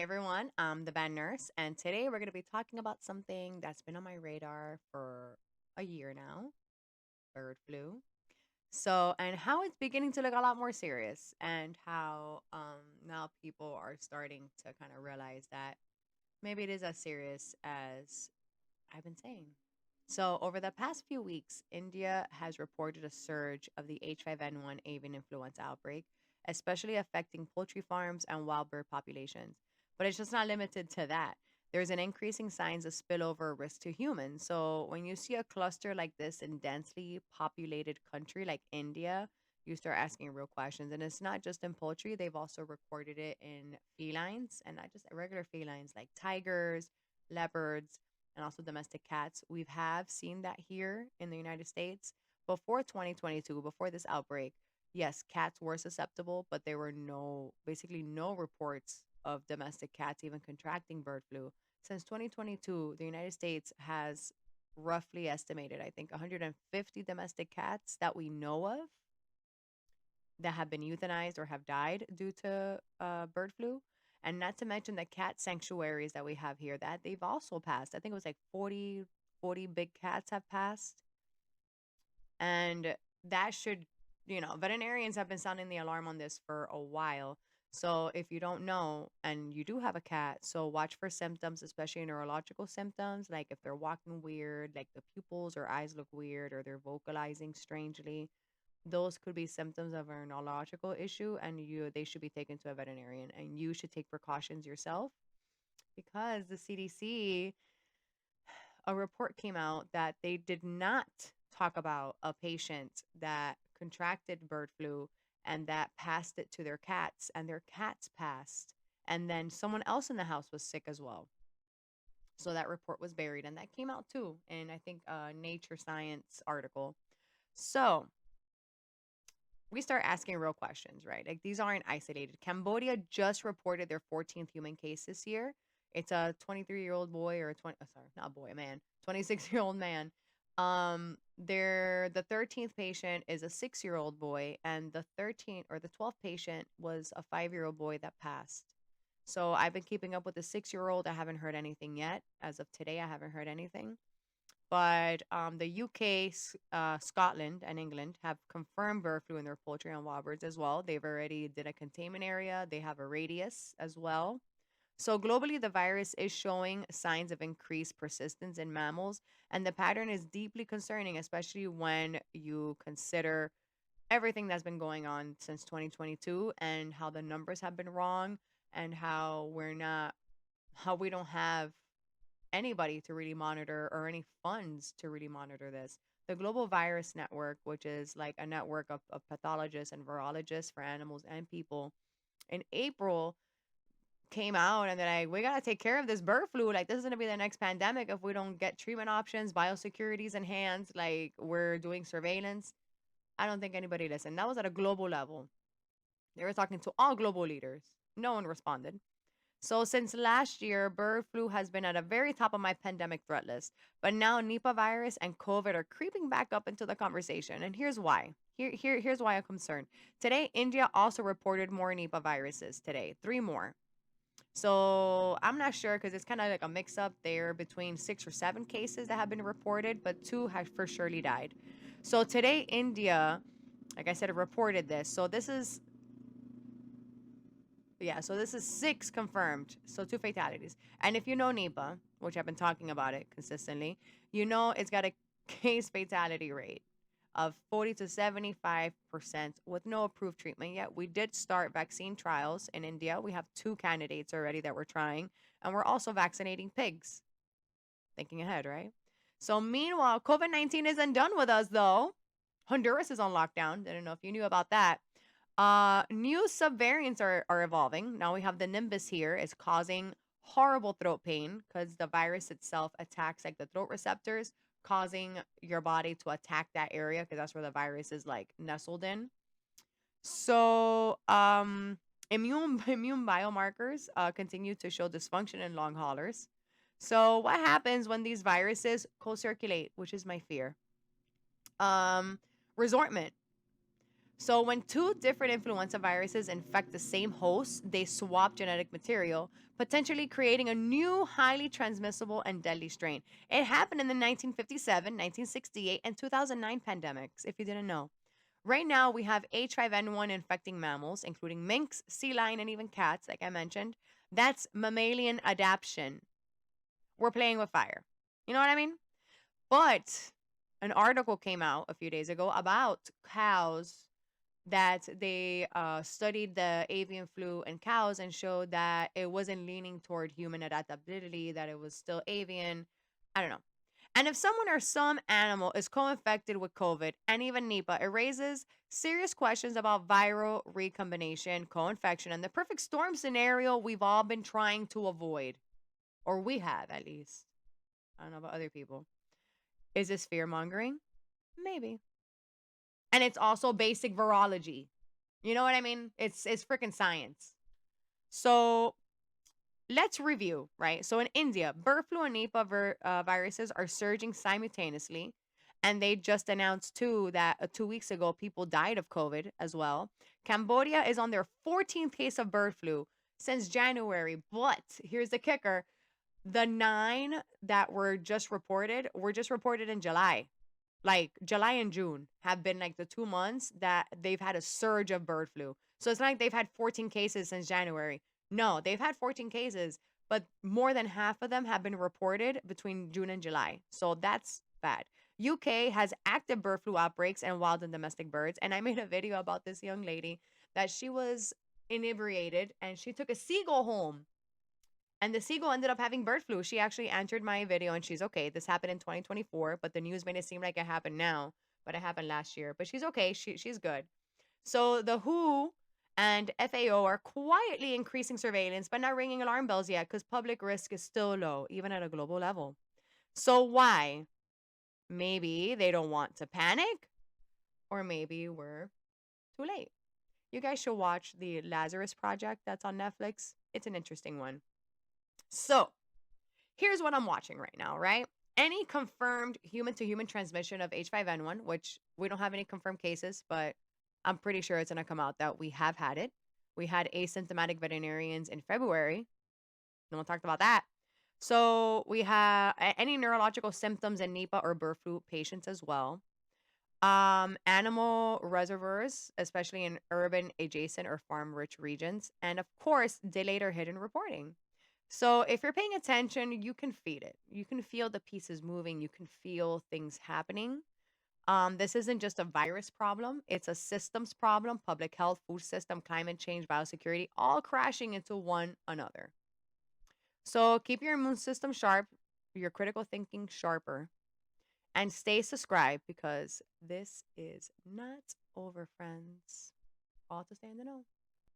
Everyone, I'm the band nurse, and today we're going to be talking about something that's been on my radar for a year now, bird flu. And how it's beginning to look a lot more serious, and how now people are starting to kind of realize that maybe it is as serious as I've been saying. So, over the past few weeks, India has reported a surge of the H5N1 avian influenza outbreak, especially affecting poultry farms and wild bird populations. But it's just not limited to that. There's an increasing signs of spillover risk to humans. So, when you see a cluster like this in densely populated country like India, you start asking real questions. And it's not just in poultry, they've also recorded it in felines, and not just regular felines like tigers, leopards, and also domestic cats. We've have seen that here in the United States before 2022, before this outbreak. Yes, cats were susceptible, but there were basically no reports of domestic cats even contracting bird flu. Since 2022, the United States has roughly estimated, I think, 150 domestic cats that we know of that have been euthanized or have died due to bird flu. And not to mention the cat sanctuaries that we have here that they've also passed. I think it was like 40 big cats have passed. And that should, veterinarians have been sounding the alarm on this for a while. So if you don't know and you do have a cat, so watch for symptoms, especially neurological symptoms, like if they're walking weird, like the pupils or eyes look weird, or they're vocalizing strangely. Those could be symptoms of a neurological issue, and they should be taken to a veterinarian, and you should take precautions yourself, because the CDC, a report came out that they did not talk about a patient that contracted bird flu and that passed it to their cats, and their cats passed, and then someone else in the house was sick as well. So that report was buried, and that came out too in, I think, a Nature Science article. So we start asking real questions, right? Like, these aren't isolated. Cambodia just reported their 14th human case this year. It's a 23-year-old boy, or a 20, sorry, not a boy, a man, 26-year-old man. The 13th patient is a 6-year-old boy, and the 13th or the 12th patient was a 5-year-old boy that passed. So I've been keeping up with the 6-year-old. I haven't heard anything yet. As of today, I haven't heard anything. But the UK, Scotland, and England have confirmed bird flu in their poultry and wild birds as well. They've already did a containment area. They have a radius as well. So globally, the virus is showing signs of increased persistence in mammals, and the pattern is deeply concerning, especially when you consider everything that's been going on since 2022 and how the numbers have been wrong, and how we don't have anybody to really monitor, or any funds to really monitor this. The Global Virus Network, which is like a network of pathologists and virologists for animals and people, in April came out and they're like, we got to take care of this bird flu. Like, this is going to be the next pandemic if we don't get treatment options, biosecurity's enhanced, like, we're doing surveillance. I don't think anybody listened. That was at a global level. They were talking to all global leaders. No one responded. So since last year, bird flu has been at a very top of my pandemic threat list. But now Nipah virus and COVID are creeping back up into the conversation. And here's why. Here's why I'm concerned. Today, India also reported more Nipah viruses today, 3 more. So I'm not sure, because it's kind of like a mix up there between 6 or 7 cases that have been reported, but 2 have for surely died. So today, India, like I said, reported this. So this is 6 confirmed. So 2 fatalities. And if you know Nipah, which I've been talking about it consistently, you know it's got a case fatality rate of 40 to 75% with no approved treatment yet. We did start vaccine trials in India. We have 2 candidates already that we're trying. And we're also vaccinating pigs. Thinking ahead, right? So meanwhile, COVID-19 isn't done with us, though. Honduras is on lockdown. Didn't know if you knew about that. New subvariants are evolving. Now we have the Nimbus here. It's causing horrible throat pain because the virus itself attacks like the throat receptors, causing your body to attack that area because that's where the virus is like nestled in. So immune biomarkers continue to show dysfunction in long haulers. So what happens when these viruses co-circulate, which is my fear? Resortment. So, when two different influenza viruses infect the same host, they swap genetic material, potentially creating a new, highly transmissible and deadly strain. It happened in the 1957, 1968, and 2009 pandemics, if you didn't know. Right now, we have H5N1 infecting mammals, including minks, sea lion, and even cats, like I mentioned. That's mammalian adaptation. We're playing with fire. You know what I mean? But an article came out a few days ago about cows that they studied the avian flu in cows and showed that it wasn't leaning toward human adaptability, that it was still avian. I don't know. And if someone or some animal is co infected with COVID and even Nipah, it raises serious questions about viral recombination, co infection, and the perfect storm scenario we've all been trying to avoid, or we have at least. I don't know about other people. Is this fear mongering? Maybe. And it's also basic virology. You know what I mean? It's freaking science. So let's review, right? So in India, bird flu and Nipah viruses are surging simultaneously. And they just announced too that 2 weeks ago, people died of COVID as well. Cambodia is on their 14th case of bird flu since January. But here's the kicker, the 9 that were just reported in July. Like July and June have been like the 2 months that they've had a surge of bird flu. So it's not like they've had 14 cases since January. No, they've had 14 cases, but more than half of them have been reported between June and July. So that's bad. UK has active bird flu outbreaks in wild and domestic birds. And I made a video about this young lady that she was inebriated and she took a seagull home and the seagull ended up having bird flu. She actually answered my video and she's okay. This happened in 2024, but the news made it seem like it happened now, but it happened last year. But she's okay. She's good. So the WHO and FAO are quietly increasing surveillance, but not ringing alarm bells yet because public risk is still low, even at a global level. So why? Maybe they don't want to panic, or maybe we're too late. You guys should watch the Lazarus Project that's on Netflix. It's an interesting one. So, here's what I'm watching right now, right? Any confirmed human to human transmission of H5N1, which we don't have any confirmed cases, but I'm pretty sure it's going to come out that we have had it. We had asymptomatic veterinarians in February. No one talked about that. So we have any neurological symptoms in Nipah or bird flu patients as well. Animal reservoirs, especially in urban adjacent or farm rich regions. And of course, delayed or hidden reporting. So if you're paying attention, you can feed it. You can feel the pieces moving. You can feel things happening. This isn't just a virus problem. It's a systems problem, public health, food system, climate change, biosecurity, all crashing into one another. So keep your immune system sharp, your critical thinking sharper, and stay subscribed because this is not over, friends. All to stay in the know.